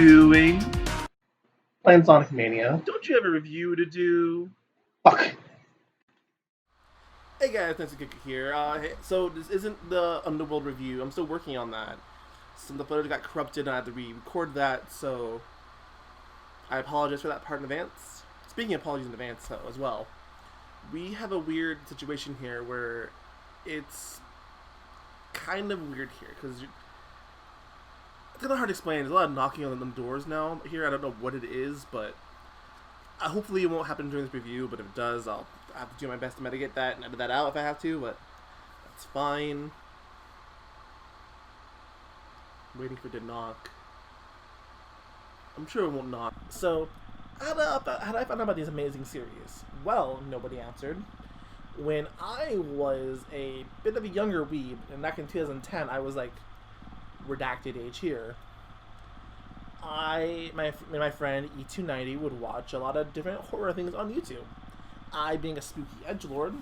doing? Playing Sonic Mania. Don't you have a review to do? Fuck. Hey guys, Nancy Kicker here. So this isn't the Underworld review. I'm still working on that. Some of the footage got corrupted and I had to re-record that, so I apologize for that part in advance. Speaking of apologies in advance, though, as well, we have a weird situation here where it's kind of weird here, because it's kind of hard to explain. There's a lot of knocking on the doors now here. I don't know what it is, but hopefully it won't happen during this review, but if it does, I'll have to do my best to mitigate that and edit that out if I have to, but that's fine. I'm waiting for it to knock. I'm sure it won't knock. So, how did I find out about these amazing series? Well, nobody answered. When I was a bit of a younger weeb, and back in 2010, I was like, redacted age here. My friend E290 would watch a lot of different horror things on YouTube. I, being a spooky edgelord,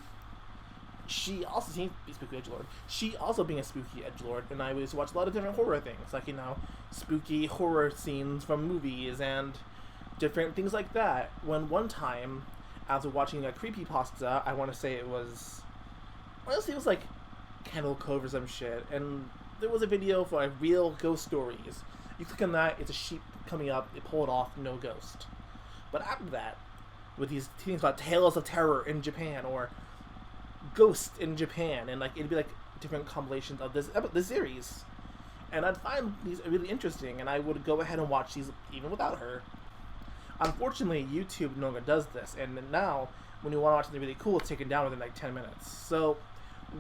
she also seems to be spooky edgelord. She also being a spooky edgelord, and I used to watch a lot of different horror things, like, you know, spooky horror scenes from movies and different things like that. When one time, after watching a creepypasta, I want to say it was like Candle Cove or some shit, and there was a video for like real ghost stories. You click on that, it's a sheep coming up, they pull it off, no ghost. But after that, with these things about Tales of Terror in Japan or Ghost in Japan, and like it'd be like different compilations of this series, and I'd find these really interesting, and I would go ahead and watch these even without her. Unfortunately, YouTube no longer does this, and now when you want to watch something really cool, it's taken down within like 10 minutes. So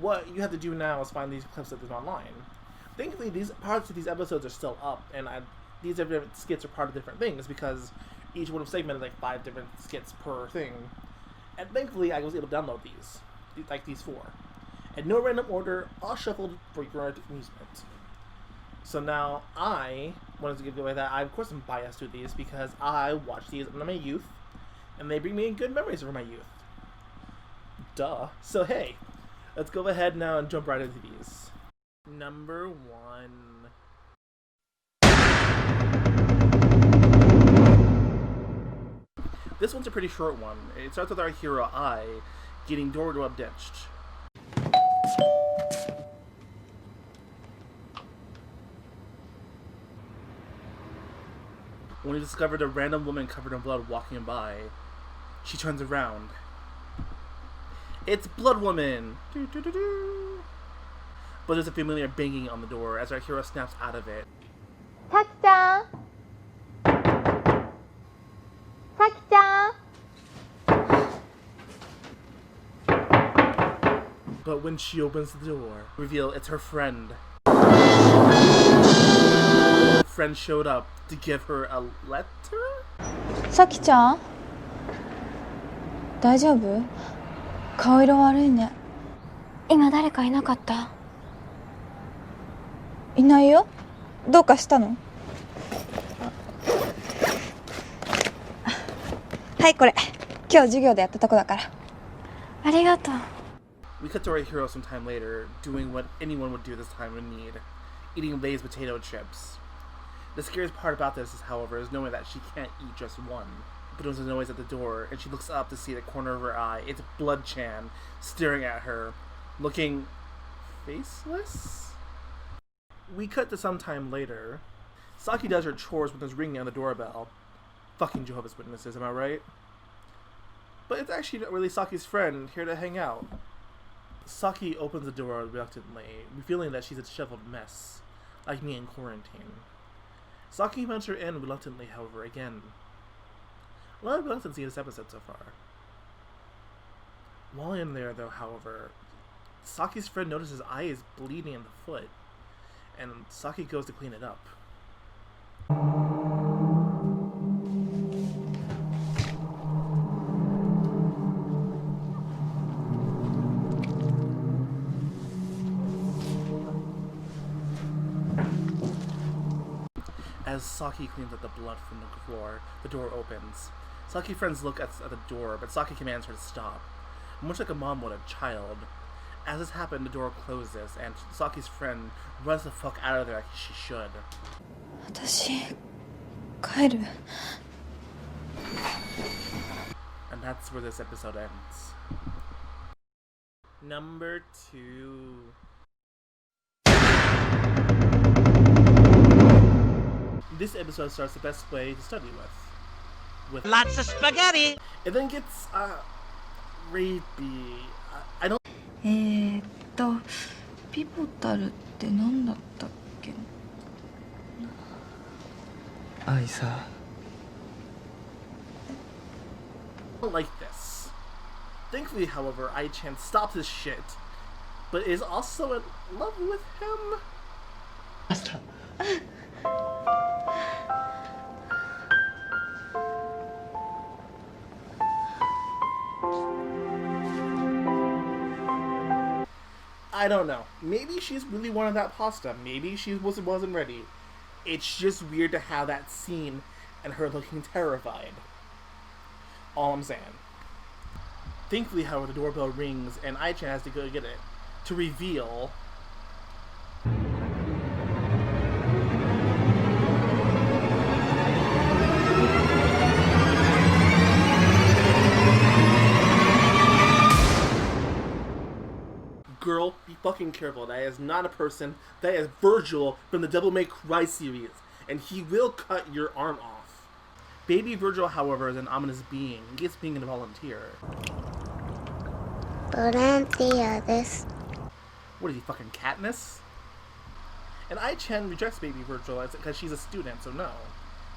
what you have to do now is find these clips that are online. Thankfully, these parts of these episodes are still up, and these different skits are part of different things because each one of segmented like 5 different skits per thing. And thankfully, I was able to download these, like these 4. In no random order, all shuffled for your amusement. So now I wanted to give away that of course I'm biased to these because I watched these in my youth, and they bring me good memories of my youth. Duh. So hey, let's go ahead now and jump right into these. Number 1. This one's a pretty short one. It starts with our hero, I, getting door-to-door ditched. When he discovered a random woman covered in blood walking by, she turns around. It's Blood Woman! But there's a familiar banging on the door as our hero snaps out of it. Taki-chan! Taki-chan! But when she opens the door, reveal it's her friend. Friend showed up to give her a letter? Saki-chan? 大丈夫? 顔色悪いね。今誰かいなかった？いないよ。どうかしたの？はい、これ。今日授業でやったとこだから。ありがとう。We cut to our hero some time later, doing what anyone would do this time in need, eating Lay's potato chips. The scariest part about this, however, is knowing that she can't eat just one. But there's a noise at the door, and she looks up to see the corner of her eye. It's Blood Chan, staring at her, looking faceless? We cut to some time later. Saki does her chores when there's ringing on the doorbell. Fucking Jehovah's Witnesses, am I right? But it's actually not really Saki's friend, here to hang out. Saki opens the door reluctantly, feeling that she's a disheveled mess, like me in quarantine. Saki mounts her in reluctantly, however, again. A lot of reluctancy in this episode so far. While in there, though, however, Saki's friend notices eye is bleeding in the foot, and Saki goes to clean it up. As Saki cleans up the blood from the floor, the door opens. Saki's friends look at the door, but Saki commands her to stop, much like a mom would a child. As this happened, the door closes, and Saki's friend runs the fuck out of there like she should. 私帰る。 And that's where this episode ends. Number 2. This episode starts the best way to study with Lots of spaghetti! it then gets rapey. I don't ピボタルって何だったっけ。愛さ like this. Thankfully, however, Ai-chan stops his shit, but is also in love with him. Basta. I don't know. Maybe she's really wanted that pasta. Maybe she wasn't ready. It's just weird to have that scene and her looking terrified. All I'm saying. Thankfully, however, the doorbell rings and Ai-chan has to go get it to reveal girl, be fucking careful. That is not a person. That is Virgil from the Devil May Cry series, and he will cut your arm off. Baby Virgil, however, is an ominous being. He gets being a volunteer. Volunteer this. What is he, fucking Katniss? And Ai-chan rejects Baby Virgil because she's a student, so no,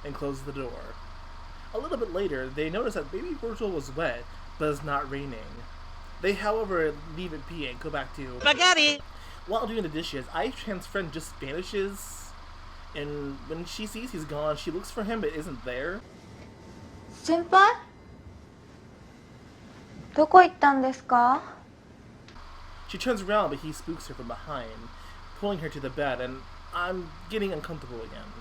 and closes the door. A little bit later, they notice that Baby Virgil was wet, but it's not raining. They, however, leave it be and go back to Spaghetti! While doing the dishes, Ai-chan's friend just vanishes, and when she sees he's gone, she looks for him but isn't there. 先輩、どこ行ったんですか？ She turns around, but he spooks her from behind, pulling her to the bed, and I'm getting uncomfortable again.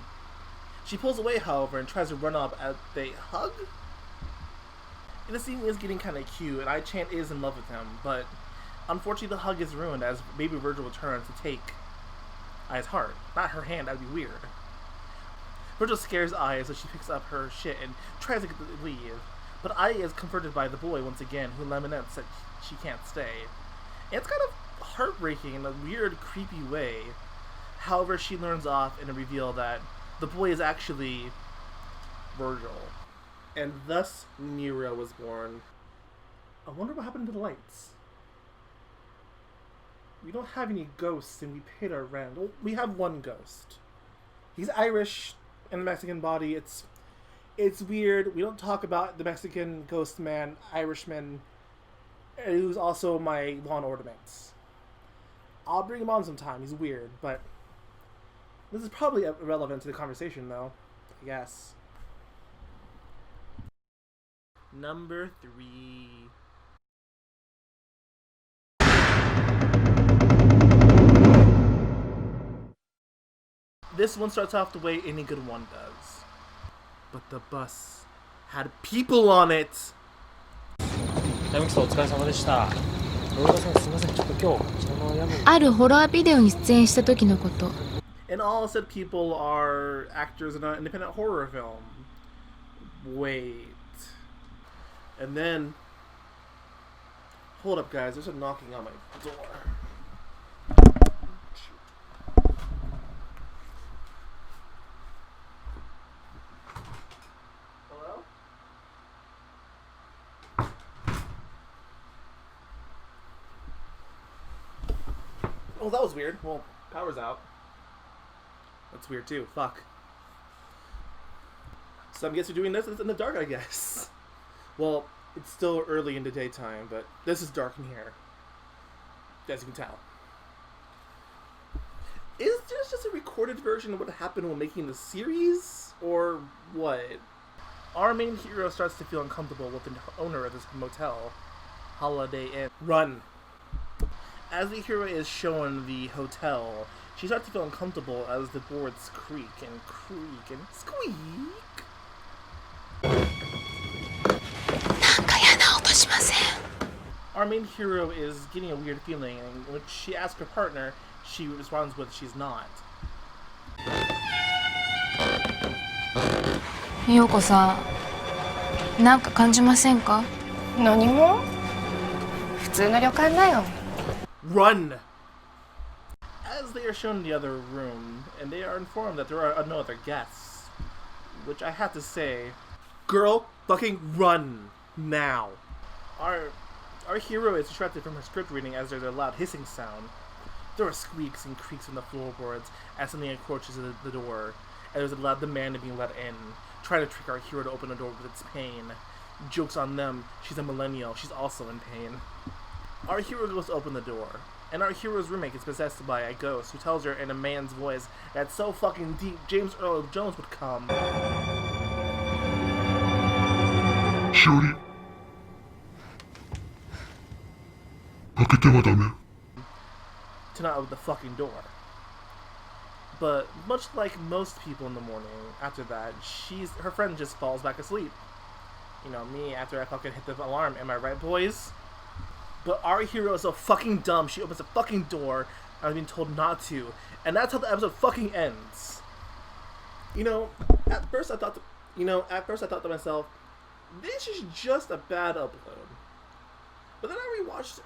She pulls away, however, and tries to run up as they hug? And the scene is getting kind of cute, and Ai-chan is in love with him, but unfortunately the hug is ruined as Baby Virgil returns to take Ai's heart. Not her hand, that would be weird. Virgil scares Ai, so she picks up her shit and tries to leave. But Ai is comforted by the boy once again, who laments that she can't stay. And it's kind of heartbreaking in a weird, creepy way. However, she learns off in a reveal that the boy is actually Virgil. And thus Nero was born. I wonder what happened to the lights. We don't have any ghosts and we paid our rent. Well, we have one ghost. He's Irish in a Mexican body. It's weird. We don't talk about the Mexican ghost man, Irishman, who's also my lawn ornaments. I'll bring him on sometime. He's weird, but this is probably irrelevant to the conversation, though, I guess. Number 3. This one starts off the way any good one does. But the bus had people on it! 山木さんお疲れ様でした。ローラさんすいません、ちょっと今日その山あるホラービデオに出演した時のこと。 And all said people are actors in an independent horror film. Wait. And then... Hold up, guys. There's a knocking on my door. Hello? Oh, that was weird. Well, power's out. That's weird too. Fuck. So I guess we're doing this in the dark, I guess. Well, it's still early in the daytime, but this is dark in here. As you can tell. Is this just a recorded version of what happened when making the series? Or what? Our main hero starts to feel uncomfortable with the owner of this motel, Holiday Inn. Run! As the hero is shown the hotel, she starts to feel uncomfortable as the boards creak and squeak. Our main hero is getting a weird feeling, and when she asks her partner, she responds with she's not. 陽子さん、なんか感じませんか？何も普通の旅館だよ。 Run! As they are shown in the other room, and they are informed that there are no other guests, which I have to say, girl, fucking run now. Our hero is distracted from her script reading as there's a loud hissing sound. There are squeaks and creaks on the floorboards as something encroaches the door, and there's a loud demand of being let in, trying to trick our hero to open the door with its pain. Joke's on them, she's a millennial, she's also in pain. Our hero goes to open the door, and our hero's roommate gets possessed by a ghost who tells her in a man's voice that's so fucking deep James Earl Jones would come. しおり、開けてはダメ。 to not open the fucking door. But much like most people in the morning, after that, her friend just falls back asleep. You know, me after I fucking hit the alarm, am I right, boys? But our hero is so fucking dumb, she opens the fucking door, and I've been told not to, and that's how the episode fucking ends. You know, at first I thought to myself, this is just a bad upload. But then I rewatched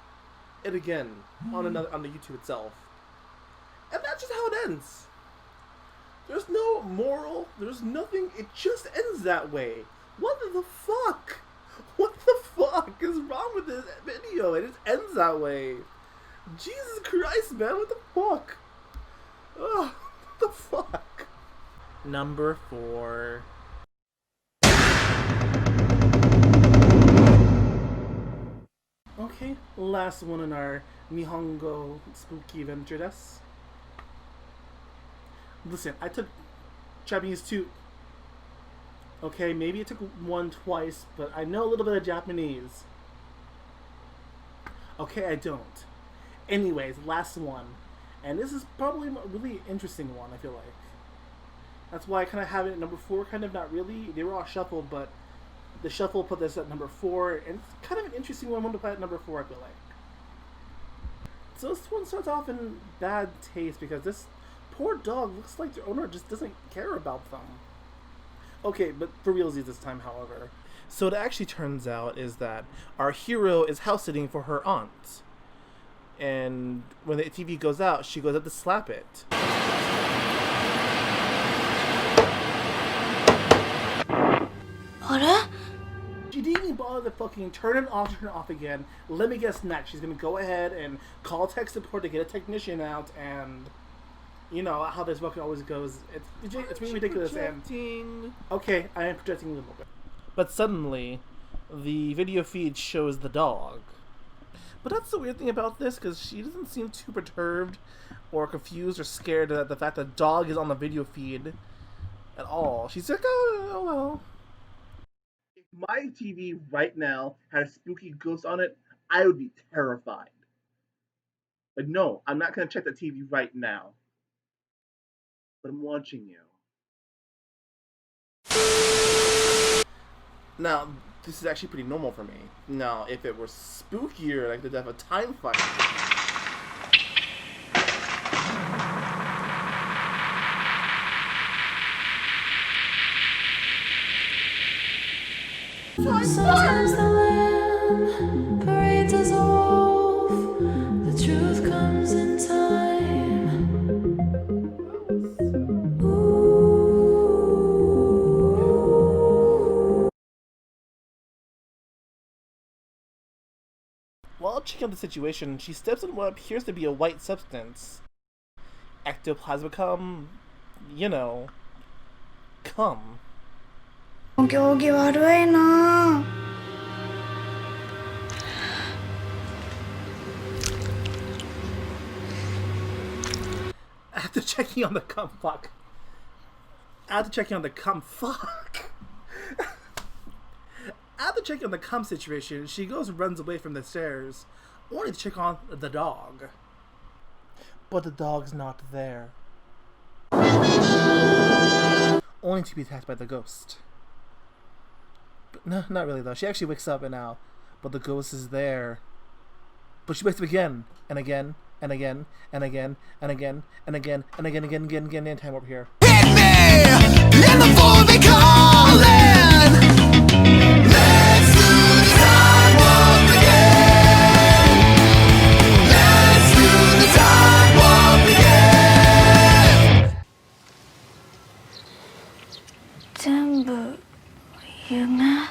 it again on the YouTube itself, and that's just how it ends. There's no moral, there's nothing, it just ends that way. What the fuck? What the fuck is wrong with this video? It just ends that way. Jesus Christ, man, what the fuck? Ugh, what the fuck? Number 4. Okay, last one in our Nihongo spooky adventure desu. Listen, I took Japanese too. Okay, maybe I took one twice, but I know a little bit of Japanese. Okay, I don't. Anyways, last one. And this is probably a really interesting one, I feel like. That's why I kind of have it at number 4, kind of not really. They were all shuffled, but the shuffle put this at number 4, and it's kind of an interesting one to put at number 4, I feel like. So this one starts off in bad taste because this poor dog looks like their owner just doesn't care about them. Okay, but for realsies this time, however. So what it actually turns out is that our hero is house sitting for her aunt. And when the TV goes out, she goes up to slap it. What? She didn't even bother to fucking turn it off again. Let me guess next. She's gonna go ahead and call tech support to get a technician out, and you know how this fucking always goes. It's really ridiculous. And okay, I am projecting a little bit. But suddenly, the video feed shows the dog. But that's the weird thing about this, because she doesn't seem too perturbed or confused or scared at the fact that dog is on the video feed at all. She's like, oh well. If my TV right now had a spooky ghost on it, I would be terrified. But no, I'm not going to check the TV right now. But I'm watching you. Now, this is actually pretty normal for me. Now, if it were spookier, like the death of Time Fight. Sometimes the lamb parades us off. The truth comes in time. While checking out the situation, she steps on what appears to be a white substance. Ectoplasm cum, you know, cum. お行儀悪いな。 After checking on the cum, fuck. After checking on the cum, fuck. After checking on the cum situation, she goes and runs away from the stairs, only to check on the dog. But the dog's not there. Only to be attacked by the ghost. But no, not really though. She actually wakes up and now, but the ghost is there. But she wakes up again, and again, and again, and again, and again, and again, and again, and again, and again, and time over here. Hit me in the phone they call it. ね。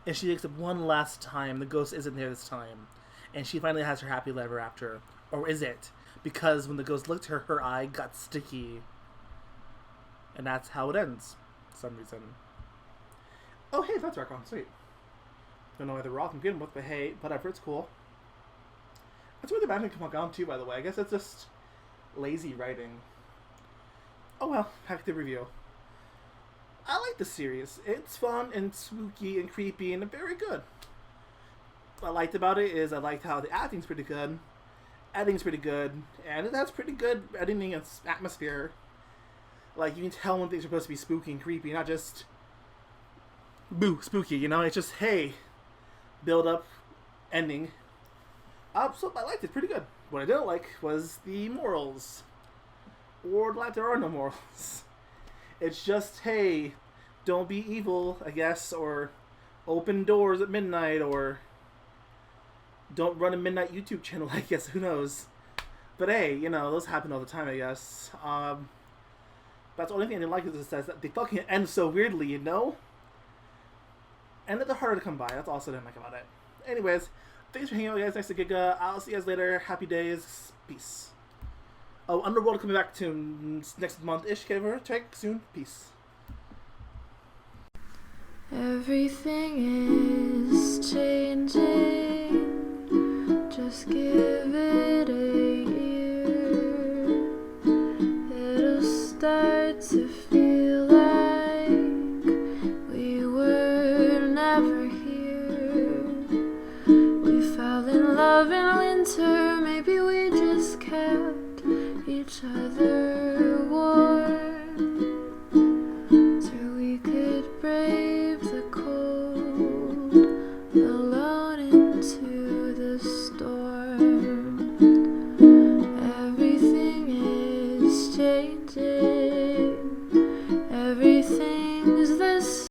And she wakes up one last time. The ghost isn't there this time. And she finally has her happily ever after. Or is it? Because when the ghost looked at her, her eye got sticky. And that's how it ends. For some reason. Oh, hey, that's Archon. Sweet. Don't know whether we're off and good with, but hey, whatever, it's cool. That's where the band can come down too, by the way. I guess it's just lazy writing. Oh well, back to the review. I like the series. It's fun and spooky and creepy and very good. What I liked about it is I liked how the acting's pretty good, editing's pretty good, and it has pretty good editing and atmosphere. Like, you can tell when things are supposed to be spooky and creepy, not just boo, spooky, you know? It's just, hey, build up, ending. So I liked it pretty good. What I didn't like was the morals. Or like there are no morals. It's just, hey, don't be evil, I guess, or open doors at midnight, or don't run a midnight YouTube channel, I guess, who knows. But hey, you know, those happen all the time, I guess. That's the only thing I didn't like is it says that they fucking end so weirdly, you know? And they're harder to come by, that's also what I didn't like about it. Anyways, thanks for hanging out with guys next to Giga. I'll see you guys later. Happy days. Peace. Oh, Underworld coming back to next month-ish. Give her a check soon. Peace. Everything is changing. Just give it a year. It'll start to feel like we were never here. We fell in love in winter. Maybe we just kept each other